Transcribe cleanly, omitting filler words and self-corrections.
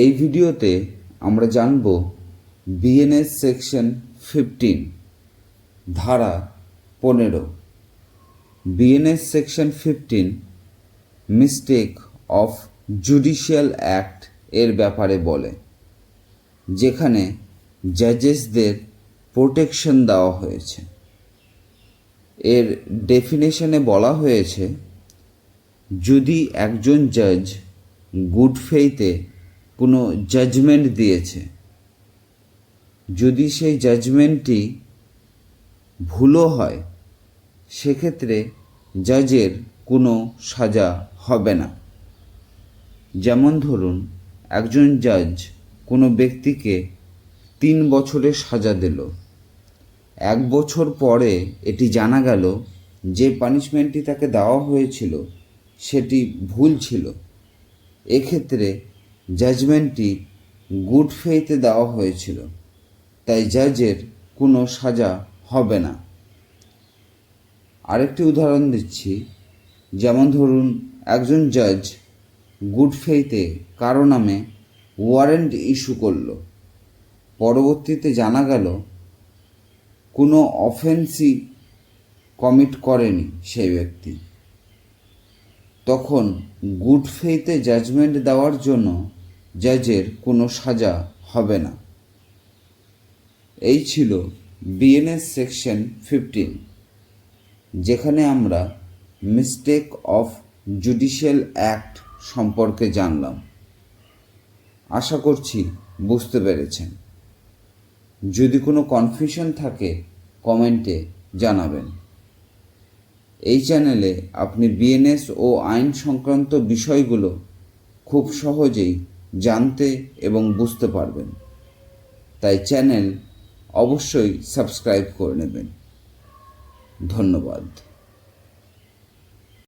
এই ভিডিওতে আমরা জানব বিএনএস সেকশন 15 ধারা 15। BNS section 15 mistake of judicial act এর ব্যাপারে বলে, যেখানে জাজেসদের প্রোটেকশন দেওয়া হয়েছে। এর ডেফিনেশনে বলা হয়েছে, যদি একজন জাজ গুড ফেইথে কোনো জাজমেন্ট দিয়েছে, যদি সেই জাজমেন্টটি ভুলও হয়, সেক্ষেত্রে জাজের কোনো সাজা হবে না। যেমন ধরুন, একজন জাজ কোনো ব্যক্তিকে 3 বছরের সাজা দিল। 1 বছর পরে এটি জানা গেল যে পানিশমেন্টটি তাকে দেওয়া হয়েছিল সেটি ভুল ছিল। এক্ষেত্রে জাজমেন্টটি গুড ফেইথে দেওয়া হয়েছিল, তাই জাজের কোনো সাজা হবে না। আরেকটি উদাহরণ দিচ্ছি, যেমন ধরুন, একজন জাজ গুড ফেইথে কারো নামে ওয়ারেন্ট ইস্যু করল। পরবর্তীতে জানা গেল কোনো অফেন্সই কমিট করেনি সেই ব্যক্তি। তখন গুড ফেইথে জাজমেন্ট দেওয়ার জন্য জাজের কোনো সাজা হবে না। এই ছিল বিএনএস সেকশন 15, যেখানে আমরা মিস্টেক অফ জুডিশিয়াল অ্যাক্ট সম্পর্কে জানলাম। আশা করছি বুঝতে পেরেছেন। যদি কোনো কনফিউশন থাকে কমেন্টে জানাবেন। এই চ্যানেলে আপনি বিএনএস ও আইন সংক্রান্ত বিষয়গুলো খুব সহজেই জানতে এবং বুঝতে পারবেন, তাই চ্যানেল অবশ্যই সাবস্ক্রাইব করে নেবেন। ধন্যবাদ।